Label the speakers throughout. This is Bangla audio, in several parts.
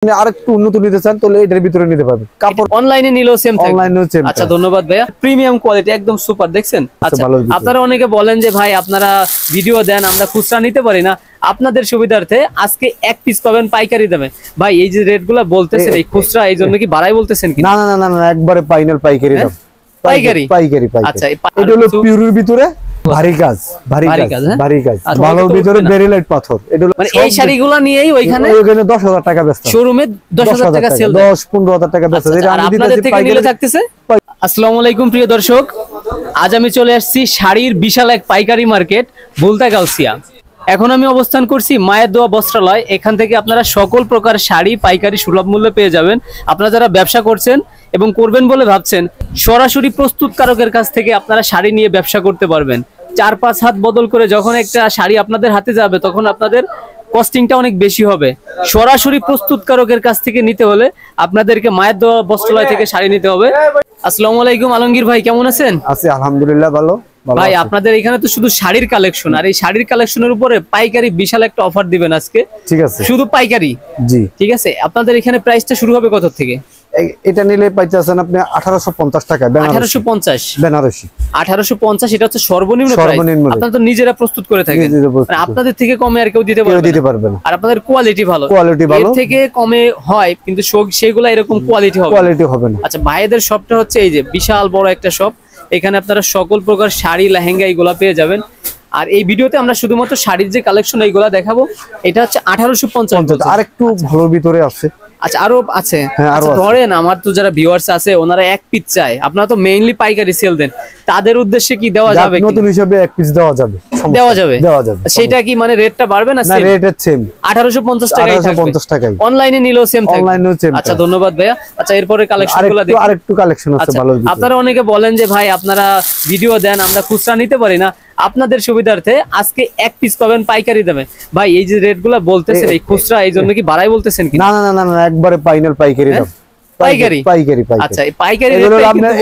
Speaker 1: আরেকটু উন্নত নিতে চান তাহলে এটার ভিতরে নিতে পারবেন। কাপড়
Speaker 2: অনলাইনে নিলেও সেম থাকবে।
Speaker 1: অনলাইনেও সেম।
Speaker 2: আচ্ছা ধন্যবাদ ভাইয়া, প্রিমিয়াম কোয়ালিটি একদম সুপার দেখছেন। আচ্ছা আপনারা অনেকে বলেন যে ভাই আপনারা ভিডিও দেন আমরা খুচরা নিতে পারি না, আপনাদের সুবিধার্থে আজকে এক পিস পাবেন পাইকারি দামে। ভাই এই যে রেটগুলো বলতেছেন এই খুচরা এই জন্য কি বাড়াই বলতেছেন কি?
Speaker 1: না না না না একবারে ফাইনাল পাইকারি দাম।
Speaker 2: পাইকারি
Speaker 1: পাইকারি পাইকারি।
Speaker 2: আচ্ছা
Speaker 1: এটা হলো পিওরের ভিতরে ভারী কাজ, ভারী কাজ, ভারী কাজ, ভালোর ভিতরে বেরিলাইট পাথর। এটা
Speaker 2: মানে এই শাড়িগুলো নিয়েই ওইখানে
Speaker 1: 10,000 টাকা বেচতে,
Speaker 2: শোরুমে 10,000 টাকা সেল,
Speaker 1: 10-15,000 টাকা বেচতে। এটা আমি
Speaker 2: আপনাদের থেকে নিলে থাকতেছে। আসসালামু আলাইকুম প্রিয় দর্শক, আজ আমি চলে আসছি শাড়ির বিশাল এক পাইকারি মার্কেট ভুলতা গাউসিয়া। এখন আমি অবস্থান করছি মায়ের দোয়া বস্ত্রালয়। এখান থেকে আপনারা সকল প্রকার শাড়ি পাইকারি সুলভ মূল্যে পেয়ে যাবেন। আপনারা যারা ব্যবসা করছেন এবং করবেন বলে ভাবছেন, সরাসরি প্রস্তুতকারকের কাছ থেকে আপনারা শাড়ি নিয়ে ব্যবসা করতে পারবেন। 4-5 হাত বদল করে যখন একটা শাড়ি আপনাদের হাতে যাবে তখন আপনাদের কস্টিংটা অনেক বেশি হবে। সরাসরি প্রস্তুতকারকের কাছ থেকে নিতে হলে আপনাদেরকে মায়ের দোয়া বস্ত্রালয় থেকে শাড়ি নিতে হবে। আসসালামু আলাইকুম আলমগীর ভাই, কেমন আছেন?
Speaker 1: আছি আলহামদুলিল্লাহ ভালো।
Speaker 2: ভাই আপনাদের এখানে তো শুধু শাড়ির কালেকশন, আর এই শাড়ির কালেকশনের উপরে পাইকারি বিশাল একটা অফার দিবেন আজকে। ঠিক আছে, শুধু পাইকারি? জি ঠিক আছে। আপনাদের এখানে প্রাইসটা শুরু হবে কত থেকে?
Speaker 1: এটা নিলে পাইতেছেন আপনি 1850 টাকা।
Speaker 2: 1850
Speaker 1: বেনারসি
Speaker 2: 1850, এটা হচ্ছে সর্বনিম্ন প্রাইস। আপনারা তো নিজেরা প্রস্তুত করে থাকেন, মানে আপনাদের থেকে কমে আর কেউ দিতে পারবে না। আর আপনাদের কোয়ালিটি ভালো, এর থেকে কমে হয় কিন্তু সেগুলো এরকম কোয়ালিটি হবে না। আচ্ছা ভাইদের শপটা হচ্ছে এই যে বিশাল বড় একটা শপ, এখানে আপনারা সকল প্রকার শাড়ি লেহেঙ্গা এগুলা পেয়ে যাবেন। আর এই ভিডিওতে আমরা শুধুমাত্র শাড়ির যে কালেকশন এইগুলা দেখাবো। এটা হচ্ছে 1850।
Speaker 1: আরেকটু ভালো ভিতরে আছে।
Speaker 2: আচ্ছা আরো আছে। আচ্ছা ধরেন আমার তো যারা ভিউয়ার্স আছে ওনারা এক পিস চায়, আপনারা তো মেইনলি পাইকারি সেল দেন, তাদের উদ্দেশ্যে কি দেওয়া যাবে?
Speaker 1: নতুন হিসাবে এক পিস দেওয়া যাবে।
Speaker 2: সেটা কি মানে রেটটা বাড়বে না? সেম
Speaker 1: রেট সেম
Speaker 2: 1850 টাকাই থাকবে।
Speaker 1: 1850 টাকাই।
Speaker 2: অনলাইনে নিলেও সেম থাকবে।
Speaker 1: অনলাইনেও সেম।
Speaker 2: আচ্ছা ধন্যবাদ ভাইয়া। আচ্ছা এরপরে কালেকশনগুলো দেখি।
Speaker 1: আরেকটু কালেকশন আছে ভালো।
Speaker 2: আপনারা অনেকে বলেন যে ভাই আপনারা ভিডিও দেন আমরা খুচরা নিতে পারি না, আপনাদের সুবিধার্থে আজকে এক পিস পাবেন পাইকারি দামে। ভাই এই যে রেটগুলো বলতেছেন এই খুচরা এই জন্য কি বাড়াই বলতেছেন কি?
Speaker 1: না না না না একবারে ফাইনাল পাইকারি দাম। পাইকারি পাইকারি পাইকারি।
Speaker 2: আচ্ছা এই পাইকারি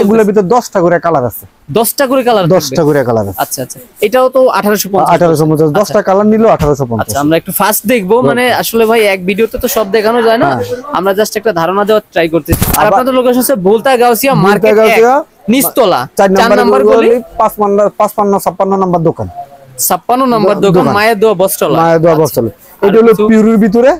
Speaker 1: এগুলোর ভিতর 10টা করে কালার আছে।
Speaker 2: 10টা করে কালার?
Speaker 1: 10টা করে কালার আছে।
Speaker 2: আচ্ছা আচ্ছা এটাও তো 1850।
Speaker 1: 1850 10টা কালার নিলো 1850।
Speaker 2: আচ্ছা আমরা একটু ফাস্ট দেখবো, মানে আসলে ভাই এক ভিডিওতে তো সব দেখানো যায় না, আমরা জাস্ট একটা ধারণা দেওয়ার ট্রাই করতেছি। আর আপনাদের লোকেশন হচ্ছে ভুলতা গাউসিয়া মার্কেট, নিচতলা 4 নাম্বার গলি,
Speaker 1: 55-56 নাম্বার দোকান।
Speaker 2: 56 নাম্বার দোকান, মায়ের দোয়া বস্ত্রালয়।
Speaker 1: মায়ের দোয়া বস্ত্রালয়। এটা হলো পিওরের ভিতরে,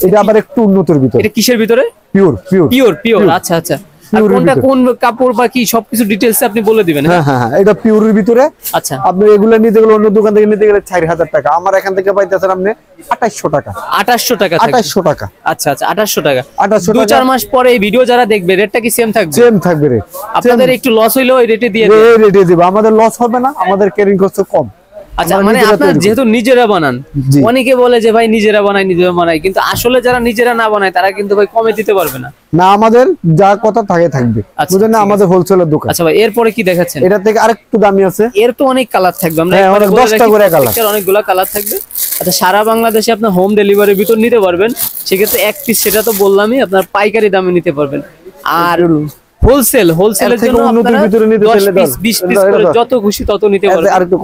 Speaker 1: এটা আবার একটু উন্নতের ভিতরে।
Speaker 2: এটা কিসের ভিতরে? Pure pure pure. আচ্ছা আচ্ছা আর কোনটা কোন কাপড় বা কি সবকিছু ডিটেইলস আপনি বলে দিবেন।
Speaker 1: হ্যাঁ হ্যাঁ এটা পিওরের ভিতরে। আচ্ছা আপনি এগুলা নিতে গেলে অন্য দোকান থেকে নিতে গেলে 4000 টাকা, আমার এখান থেকে পাইতেছেন আপনি 2800 টাকা। 2800 টাকা? 2800 টাকা। আচ্ছা আচ্ছা 2800 টাকা।
Speaker 2: 2-4 মাস পরে এই ভিডিও যারা দেখবে রেটটা কি সেম থাকবে?
Speaker 1: সেম থাকবে রেট।
Speaker 2: আপনাদের একটু লস হইলো এই রেটে দিয়ে
Speaker 1: দেব। এই রেটে দিব, আমাদের লস হবে না, আমাদের ক্যারিং কস্ট কম।
Speaker 2: আচ্ছা মানে আপনারা যেহেতু নিজেরা বানান, অনেকে বলে যে ভাই নিজেরা বানাই, কিন্তু আসলে যারা নিজেরা না বানায় তারা কিন্তু ভাই কমে দিতে পারবে না।
Speaker 1: না আমাদের যা কথা থাকে থাকবে, বুঝেন না, আমাদের হোলসেলের দোকান।
Speaker 2: আচ্ছা ভাই এরপরে কি দেখাচ্ছেন?
Speaker 1: এটা থেকে আরেকটু দামি আছে।
Speaker 2: এর তো অনেক কালার থাকবে, আমরা
Speaker 1: 10টা করে কালার,
Speaker 2: অনেকগুলো কালার থাকবে। আচ্ছা সারা বাংলাদেশে আপনি হোম ডেলিভারির ভিতর নিতে পারবেন, সেক্ষেত্রে এক পিস সেটা তো বললামই, আপনার পাইকারি দামে নিতে পারবেন। আর হোলসেলের জন্য আপনারা 10 পিস 20 পিস করে যত খুশি তত নিতে পারবেন।
Speaker 1: আরেকটু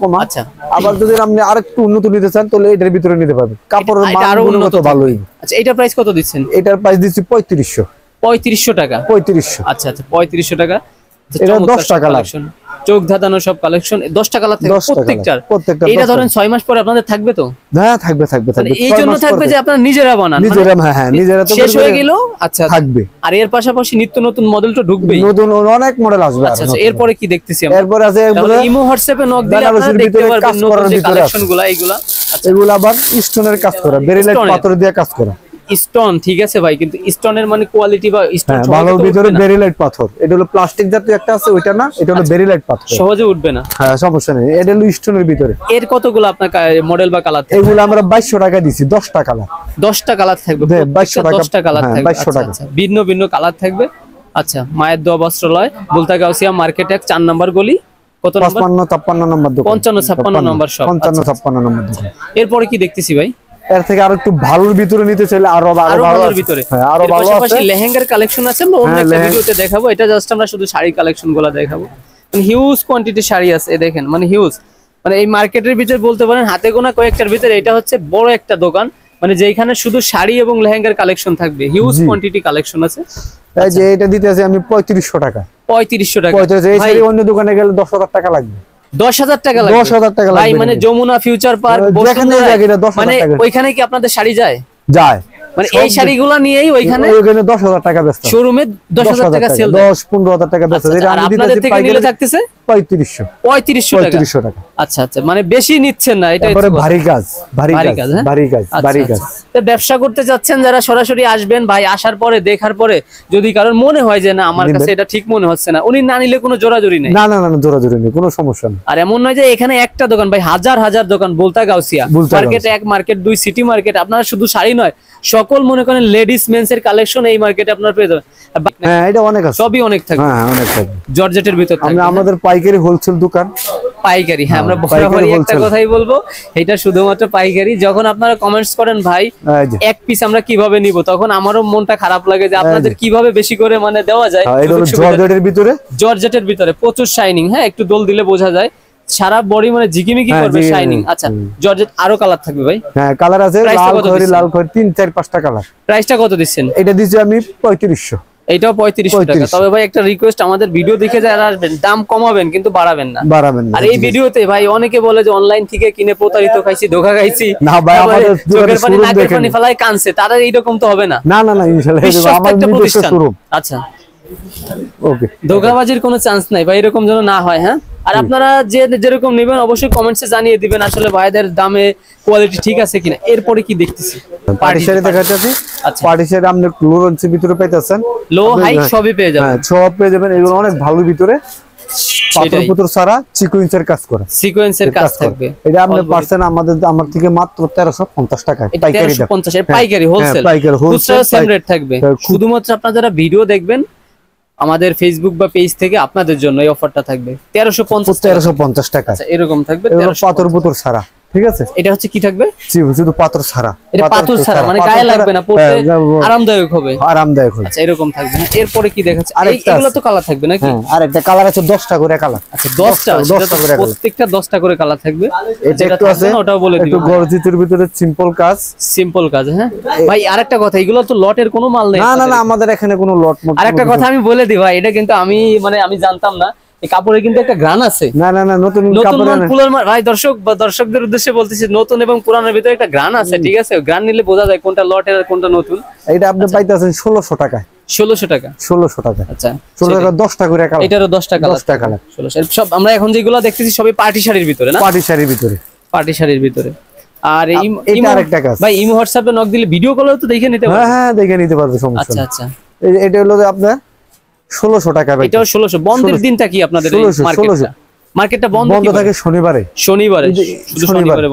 Speaker 1: কম। আচ্ছা আবার যদি আপনি আরেকটু উন্নত নিতে চান তাহলে এটার ভিতরে নিতে পারবেন, কাপড়ের মান গুণগত ভালোই।
Speaker 2: আচ্ছা এটার প্রাইস কত দিচ্ছেন?
Speaker 1: এটার প্রাইস দিচ্ছি 3500।
Speaker 2: 3500 টাকা?
Speaker 1: 3500।
Speaker 2: আচ্ছা আচ্ছা 3500 টাকা।
Speaker 1: এটা 10টা কালার,
Speaker 2: চোখ ধাঁধানো সব কালেকশন। 10টা কালার থাকবে প্রত্যেকটার। এটা ধরেন 6 মাস পরে আপনাদের থাকবে তো?
Speaker 1: হ্যাঁ থাকবে।
Speaker 2: এই জন্য থাকবে যে আপনারা নিজেরা বানান,
Speaker 1: নিজেরা। হ্যাঁ নিজেরা তো
Speaker 2: শেষ হয়ে গেল। আচ্ছা
Speaker 1: থাকবে।
Speaker 2: আর এর পাশাপাশি নিত্য নতুন মডেল তো ঢুকবেই,
Speaker 1: নতুন অনেক মডেল আসবে।
Speaker 2: আচ্ছা এরপরে কি দেখতেছি আমরা?
Speaker 1: এরপর আছে
Speaker 2: ইমো হোয়াটসঅ্যাপে নক দিলে আপনারা দেখতে পারবেন নতুন যে কালেকশনগুলো এইগুলা।
Speaker 1: এগুলো আবার স্টোনের কাজ করা, বেরিলাইট পাথর দিয়ে কাজ করা।
Speaker 2: স্টোন ঠিক আছে ভাই, কিন্তু স্টোনের মানে কোয়ালিটি বা স্টোন
Speaker 1: ভালো ভিতরে বেরিলাইট পাথর। এটা হলো প্লাস্টিক জাতীয় একটা আছে, ওইটা না, এটা হলো বেরিলাইট পাথর,
Speaker 2: সহজে উঠবে না।
Speaker 1: হ্যাঁ সমস্যা নেই। এটা হলো স্টোনের ভিতরে।
Speaker 2: এর কতগুলো আপনার মডেল বা কালার থাকবে?
Speaker 1: এগুলো আমরা 2200 টাকা দিছি, 10টা কালার।
Speaker 2: 10টা কালার থাকবে?
Speaker 1: 2200 টাকা।
Speaker 2: 10টা কালার থাকবে।
Speaker 1: 2200 টাকা।
Speaker 2: ভিন্ন ভিন্ন কালার থাকবে। আচ্ছা মায়ের দোয়া বস্ত্রালয়, ভুলতা গাউসিয়া মার্কেট 4 নাম্বার গলি। কত নাম্বার?
Speaker 1: 55-56 নাম্বার দোকান।
Speaker 2: 55-56 নাম্বার শপ।
Speaker 1: 55-56 নাম্বার দোকান।
Speaker 2: এরপরে কি দেখতেছি ভাই?
Speaker 1: এর থেকে আরো একটু ভালোর ভিতরে নিতে চাইলে আরো ভালোর ভিতরে। হ্যাঁ আরো ভালো আছে।
Speaker 2: লেহেঙ্গার কালেকশন আছে, আমরা অন্য একটা ভিডিওতে দেখাবো। এটা জাস্ট আমরা শুধু শাড়ি কালেকশনগুলো দেখাবো। মানে হিউজ কোয়ান্টিটি শাড়ি আছে, এই দেখেন, মানে হিউজ। মানে এই মার্কেটের ভিতরে বলতে পারেন হাতে গোনা কয়েকটার ভিতরে এটা হচ্ছে বড় একটা দোকান, মানে যেখানে শুধু শাড়ি এবং লেহেঙ্গার কালেকশন থাকবে, হিউজ কোয়ান্টিটি কালেকশন আছে।
Speaker 1: এই যে এটা দিতে আছে আমি 3500 টাকা।
Speaker 2: 3500 টাকা।
Speaker 1: 3500, এই শাড়ি অন্য দোকানে গেলে 10000 টাকা লাগবে।
Speaker 2: 10000 টাকা লাগবে?
Speaker 1: 10000 টাকা লাগবে
Speaker 2: ভাই। মানে যমুনা ফিউচার পার্ক মানে ওইখানে কি আপনাদের শাড়ি যায়?
Speaker 1: যায়।
Speaker 2: মানে এই শাড়িগুলো নিয়েই ওইখানে
Speaker 1: 10000 টাকা বেচতে,
Speaker 2: শোরুমে 10000 টাকা সেল,
Speaker 1: 10-15000 টাকা বেচতে।
Speaker 2: এটা আমি আপনাদের থেকে নিলে থাকতেছে
Speaker 1: 3500 টাকা।
Speaker 2: আচ্ছা আচ্ছা, মানে বেশি নিচ্ছেন না, এটা
Speaker 1: তারপরে ভারী কাজ, ভারী কাজ, ভারী কাজ, ভারী কাজ।
Speaker 2: তো ব্যবসা করতে যাচ্ছেন যারা, সরাসরি আসবেন ভাই। আসার পরে দেখার পরে যদি কারোর মনে হয় যে না আমার কাছে এটা ঠিক মনে হচ্ছে না, উনি না নিলে কোনো জোরাজুরি নেই।
Speaker 1: না না না, জোরাজুরি নেই, কোনো সমস্যা নেই।
Speaker 2: আর এমন নয় যে এখানে একটা দোকান ভাই, হাজার হাজার দোকান। বলতা গাউসিয়া মার্কেট, এক মার্কেট, দুই সিটি মার্কেট। আপনারা শুধু শাড়ি নয়, সকল মনে করেন লেডিস মেন্স এর কালেকশন এই মার্কেটে আপনারা পেয়ে যাবেন।
Speaker 1: হ্যাঁ, এটা অনেক আছে,
Speaker 2: সবই অনেক থাকবে।
Speaker 1: হ্যাঁ অনেক থাকবে।
Speaker 2: জর্জেটের ভিতর থাকবে।
Speaker 1: আমাদের পাইকারি হোলসেল দোকান।
Speaker 2: পাইকারি, হ্যাঁ আমরা বরাবরই একটা কথাই বলবো, এটা শুধুমাত্র পাইকারি। যখন আপনারা কমেন্টস করেন ভাই এক পিস আমরা কিভাবে নিব, তখন আমারও মনটা খারাপ লাগে যে আপনাদের কিভাবে বেশি করে মানে দেওয়া যায়।
Speaker 1: জর্জেটের ভিতরে,
Speaker 2: জর্জেটের ভিতরে প্রচুর শাইনিং। হ্যাঁ, একটু দোল দিলে বোঝা যায় সারা বডি মানে ঝিকিমিকি করবে শাইনিং। আচ্ছা, জর্জেট আরো কালার থাকবে ভাই?
Speaker 1: হ্যাঁ, কালার আছে, লাল খয়েরি, লাল খয়েরি, 3-4-5টা কালার।
Speaker 2: প্রাইসটা কত দিচ্ছেন?
Speaker 1: এটা দিছি আমি 3500।
Speaker 2: এটাও 3500 টাকা। তবে ভাই একটা রিকোয়েস্ট, আমাদের ভিডিও দেখে যারা আসবেন দাম কমাবেন কিন্তু বাড়াবেন না। আর এই ভিডিওতে ভাই অনেকে বলে যে অনলাইন থেকে কিনে প্রতারিত খাইছি, ধোঁকা খাইছি,
Speaker 1: না ভাই আমাদের
Speaker 2: চোখের পানি নাকের পানি ফেলায় কানছে, তারা এইরকম তো হবে না।
Speaker 1: না না না, ইনশাআল্লাহ আমাদের নিজস্ব শোরুম।
Speaker 2: আচ্ছা,
Speaker 1: ওকে,
Speaker 2: ধোঁকাবাজির কোনো চান্স নাই ভাই, এরকম যেন না হয়। হ্যাঁ, আর আপনারা যে যেরকম নেবেন অবশ্যই কমেন্টসে জানিয়ে দিবেন আসলে ভাইদের দামে কোয়ালিটি ঠিক আছে কিনা। এরপরে কি দেখতেছি
Speaker 1: পার্টি শাড়ি দেখাচ্ছি। আচ্ছা, পার্টি শাড়ি আপনি লো রেঞ্জের ভিতরে পাইতেছেন,
Speaker 2: লো হাই সবই পেয়ে যাবেন।
Speaker 1: হ্যাঁ, সব পেয়ে যাবেন। এগুলো অনেক ভালো ভিতরে, পাথর পুতুর সারা সিকোয়েন্সের কাজ করে,
Speaker 2: সিকোয়েন্সের কাজ থাকবে।
Speaker 1: এটা আপনি পারছেন আমার থেকে মাত্র 1350 টাকা পাইকারি দাম।
Speaker 2: 1350 এর পাইকারি হোলসেল, খুচরা সেম রেট থাকবে। শুধুমাত্র আপনারা যারা ভিডিও দেখবেন আমাদের ফেসবুক বা পেজ থেকে, আপনাদের জন্য এই অফারটা থাকবে 1350 টাকা। আচ্ছা, এরকম থাকবে
Speaker 1: পাথর পুতুর সারা। ঠিক আছে,
Speaker 2: এটা হচ্ছে কি থাকবে?
Speaker 1: শুধু পাথর ছাড়া।
Speaker 2: এটা পাথর ছাড়া মানে গায়ে লাগবে না, পরতে আরামদায়ক হবে।
Speaker 1: আরামদায়ক হবে।
Speaker 2: আচ্ছা, এরকম থাকবে। এরপরে কি দেখাচ্ছে? এগুলো তো কালার থাকবে নাকি?
Speaker 1: হ্যাঁ, আরেকটা কালার আছে, 10টা করে কালার।
Speaker 2: আচ্ছা, 10টা করে, প্রত্যেকটা 10টা করে কালার থাকবে।
Speaker 1: এটা একটু আছে,
Speaker 2: ওটাও বলে দিই।
Speaker 1: একটু গর্জিতের ভিতরে সিম্পল কাজ,
Speaker 2: সিম্পল কাজ। হ্যাঁ ভাই, আরেকটা কথা, এগুলো তো লটের কোনো মাল নেই।
Speaker 1: না না না, আমাদের এখানে কোনো লট।
Speaker 2: আরেকটা কথা আমি বলে দিই ভাই, এটা কিন্তু আমি জানতাম না, এই কাপড়ে কিন্তু একটা গ্রান আছে।
Speaker 1: না না না, নতুন
Speaker 2: ফুলের ভাই, দর্শকদের উদ্দেশ্যে বলতেছি, নতুন এবং পুরানোর ভিতরে একটা গ্রান আছে। ঠিক আছে, গ্রান নিলে বোঝা যায় কোনটা লটের আর কোনটা নতুন।
Speaker 1: এটা আপনি পাইতেছেন 1600 টাকায়।
Speaker 2: 1600 টাকা?
Speaker 1: 1600 টাকা।
Speaker 2: আচ্ছা,
Speaker 1: 16 টাকা 10টা করে কালার।
Speaker 2: এটারও 10টা কালার। 1600 সব। আমরা এখন যেগুলো দেখতেছি সবই পার্টি শাড়ির ভিতরে না?
Speaker 1: পার্টি শাড়ির ভিতরে,
Speaker 2: পার্টি শাড়ির ভিতরে। আর
Speaker 1: এটা আরেকটা কাজ
Speaker 2: ভাই, ইমো হোয়াটসঅ্যাপে নক দিলে ভিডিও কলেও তো দেখে নিতে পারবে।
Speaker 1: হ্যাঁ হ্যাঁ, দেখে নিতে পারবে, সমস্যা
Speaker 2: আচ্ছা আচ্ছা।
Speaker 1: এটা হলো যে আপনার 1600 টাকা।
Speaker 2: এটাও 1600। বন্ধের দিনটা কি আপনাদের মার্কেটটা বন্ধ
Speaker 1: থাকে? শনিবারে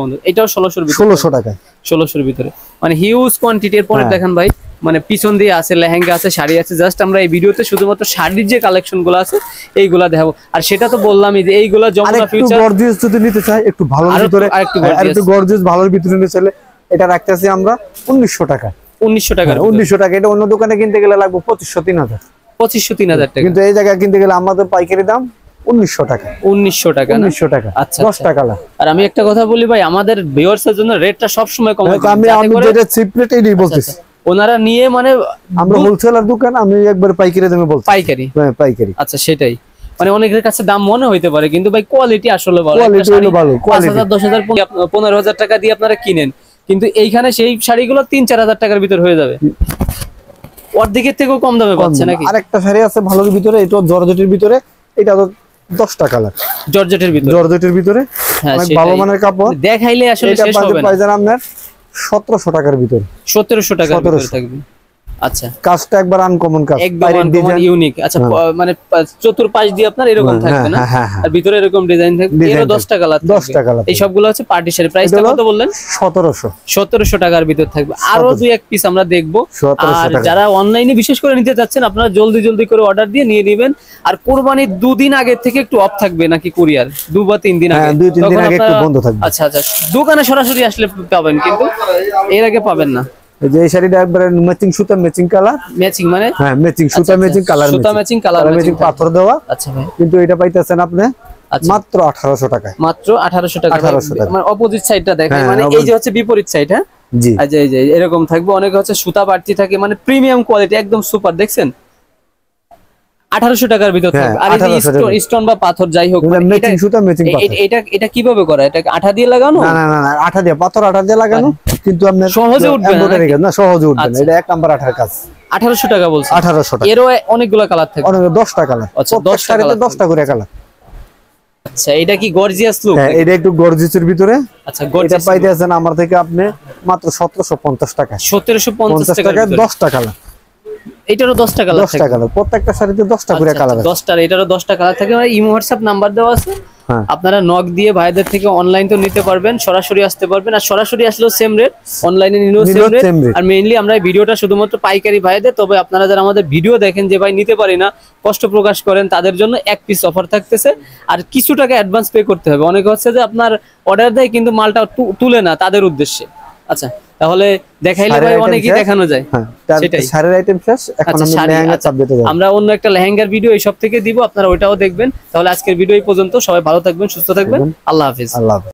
Speaker 2: বন্ধ। এটাও 1600
Speaker 1: টাকা।
Speaker 2: 1600 এর ভিতরে, মানে হিউজ কোয়ান্টিটি। এর পরে দেখেন ভাই, মানে পিছন দিয়ে আছে লেহেঙ্গা আছে, শাড়ি আছে। জাস্ট আমরা এই ভিডিওতে শুধুমাত্র শাড়ির যে কালেকশন গুলো আছে এইগুলা দেখাবো। আর সেটা তো বললামই যে এইগুলা যমুনা ফিউচার।
Speaker 1: গর্জিয়াস যদি নিতে চাই, একটু ভালো ভিতরে, একটু গর্জিয়াস ভালোর ভিতরে নিতে চাইলে এটা রাখতেছি আমরা 1900 টাকা।
Speaker 2: 1900 টাকা?
Speaker 1: 1900 টাকা। এটা অন্য দোকানে কিনতে গেলে লাগবে 2500-3000।
Speaker 2: 2500-3000 টাকা,
Speaker 1: কিন্তু এই জায়গায় কিনতে গেলে আমাদের পাইকারি দাম 1900 টাকা।
Speaker 2: 1900 টাকা?
Speaker 1: 1900 টাকা।
Speaker 2: আচ্ছা,
Speaker 1: 10 টাকা।
Speaker 2: আর আমি একটা কথা বলি ভাই, আমাদের ভিউয়ার্স এর জন্য রেটটা সব সময় কম।
Speaker 1: আমি যেটা চিপ রেট এইটাই বলতেছি।
Speaker 2: ওনারা নিয়ে মানে
Speaker 1: আমরা হোলসেলার দোকান, আমি একবার পাইকারি দামে বলছি।
Speaker 2: পাইকারি?
Speaker 1: হ্যাঁ, পাইকারি।
Speaker 2: আচ্ছা, সেটাই। মানে অনেকের কাছে দাম মনে হইতে পারে, কিন্তু ভাই কোয়ালিটি আসলে ভালো। 5000, 10000, 15000 টাকা দিয়ে আপনারা কিনেন, কিন্তু এইখানে সেই শাড়িগুলো 3-4000 টাকার ভিতর হয়ে যাবে। অর্ধেকের থেকেও কম দামে পাচ্ছে নাকি?
Speaker 1: আরেকটা শাড়ি আছে ভালোর ভিতরে, এটা জর্জেটের ভিতরে। এটা তো 10টা কালার।
Speaker 2: জর্জেটের ভিতরে
Speaker 1: অনেক ভালো মানের কাপড়।
Speaker 2: দেখাইলে আসলে শেষ হবে না।
Speaker 1: পাইজান আপনার 1700 টাকার ভিতরে।
Speaker 2: 1700 টাকার ভিতরে থাকবে। আচ্ছা,
Speaker 1: কাজটা একবার আনকমন কাজ,
Speaker 2: একদম ইউনিক। আচ্ছা, মানে চতুর্পাশ দিয়ে আপনার এরকম থাকবে না, আর ভিতরে এরকম ডিজাইন থাকবে। এর 10টা কালার। 10টা কালার। এই সবগুলো হচ্ছে পার্টি শাড়ি। প্রাইসটা কত বললেন? 1700 টাকার ভিতর থাকবে। আরো দুই এক পিস আমরা দেখবো। আর যারা অনলাইনে বিশেষ করে নিতে যাচ্ছেন, আপনারা জলদি করে অর্ডার দিয়ে নিয়ে নেবেন। আর কুরবানির 2 দিন আগে থেকে একটু অফ থাকবে নাকি কুরিয়ার? 2 বা 3 দিন আগে।
Speaker 1: 2-3 দিন আগে একটু বন্ধ থাকবে।
Speaker 2: আচ্ছা আচ্ছা, দোকানে সরাসরি আসলে পাবেন, কিন্তু এর আগে পাবেন না।
Speaker 1: যে এই শাড়িটা একবারে ম্যাচিং সুতা, ম্যাচিং কালার।
Speaker 2: ম্যাচিং মানে?
Speaker 1: হ্যাঁ, ম্যাচিং সুতা, ম্যাচিং কালার,
Speaker 2: সুতা ম্যাচিং কালার,
Speaker 1: ম্যাচিং পাথর দেওয়া।
Speaker 2: আচ্ছা ভাই,
Speaker 1: কিন্তু এটা পাইতেছেন আপনি মাত্র 1800 টাকা।
Speaker 2: মাত্র 1800 টাকা। মানে অপোজিট সাইডটা দেখেন, মানে এই যে হচ্ছে বিপরীত সাইড। হ্যাঁ,
Speaker 1: জি
Speaker 2: আচ্ছা এই যে এরকম থাকবে, অনেক হচ্ছে সুতা বাড়তি থাকে, মানে প্রিমিয়াম কোয়ালিটি একদম সুপার। দেখছেন 1800 টাকার ভিতর থাকবে। আর এই স্টোন বা পাথর যাই হোক,
Speaker 1: ম্যাচিং সুতা ম্যাচিং পাথর।
Speaker 2: এটা কিভাবে করা? এটা আঠা দিয়ে লাগানো?
Speaker 1: না না না, আঠা দিয়ে, পাথর আঠা দিয়ে লাগানো, কিন্তু আপনি
Speaker 2: সহজে উঠবে
Speaker 1: না, সহজে উঠবে না। এটা 1 নাম্বার আঠার কাজ।
Speaker 2: 1800 টাকা বলছেন?
Speaker 1: 1800 টাকা।
Speaker 2: এরও অনেকগুলো কালার থাকে?
Speaker 1: অনেক 10টা কালার।
Speaker 2: আচ্ছা 10টা কালার,
Speaker 1: 10টা করে কালার।
Speaker 2: আচ্ছা এটা কি গর্জিয়াস লুক?
Speaker 1: হ্যাঁ, এটা একটু গর্জিয়াসের ভিতরে।
Speaker 2: আচ্ছা
Speaker 1: এটা
Speaker 2: গর্জিয়াস
Speaker 1: পাইতেছেন আমার থেকে আপনি মাত্র 1750 টাকা।
Speaker 2: 1750 টাকা।
Speaker 1: 10টা কালার।
Speaker 2: এটারও 10টা কালার থাকে?
Speaker 1: 10টা কালার, প্রত্যেকটা শাড়িতে 10টা করে কালার আছে।
Speaker 2: 10টা, এটারও 10টা কালার থাকে। মানে ইমো হোয়াটসঅ্যাপ নাম্বার দেওয়া আছে, আপনারা নক দিয়ে ভাইদের থেকে অনলাইন তো নিতে পারবেন, সরাসরি আসতে পারবেন। আর সরাসরি আসলেও সেম রেট, অনলাইনে নিলেও সেম রেট। আর মেইনলি আমরা ভিডিওটা শুধুমাত্র পাইকারি ভাইদের, তবে আপনারা যারা আমাদের ভিডিও দেখেন যে ভাই নিতে পারি না, কষ্ট প্রকাশ করেন, তাদের জন্য 1 পিস অফার থাকতেছে। আর কিছু টাকা অ্যাডভান্স পে করতে হবে। অনেকে হচ্ছে যে আপনার অর্ডার দেয় কিন্তু মালটা তুলে না, তাদের উদ্দেশ্যে। আচ্ছা তাহলে দেখাইলে ভাই অনেকই দেখানো যায়।
Speaker 1: সেটাই শাড়ির আইটেম শেষ, এখন আমরা লেহেঙ্গা সাবজেক্টে যাব।
Speaker 2: আমরা অন্য একটা লেহেঙ্গার ভিডিও এই সব থেকে দিব, আপনারা ওইটাও দেখবেন। তাহলে আজকের ভিডিও এই পর্যন্ত। সবাই ভালো থাকবেন, সুস্থ থাকবেন। আল্লাহ হাফেজ।
Speaker 1: আল্লাহ হাফেজ।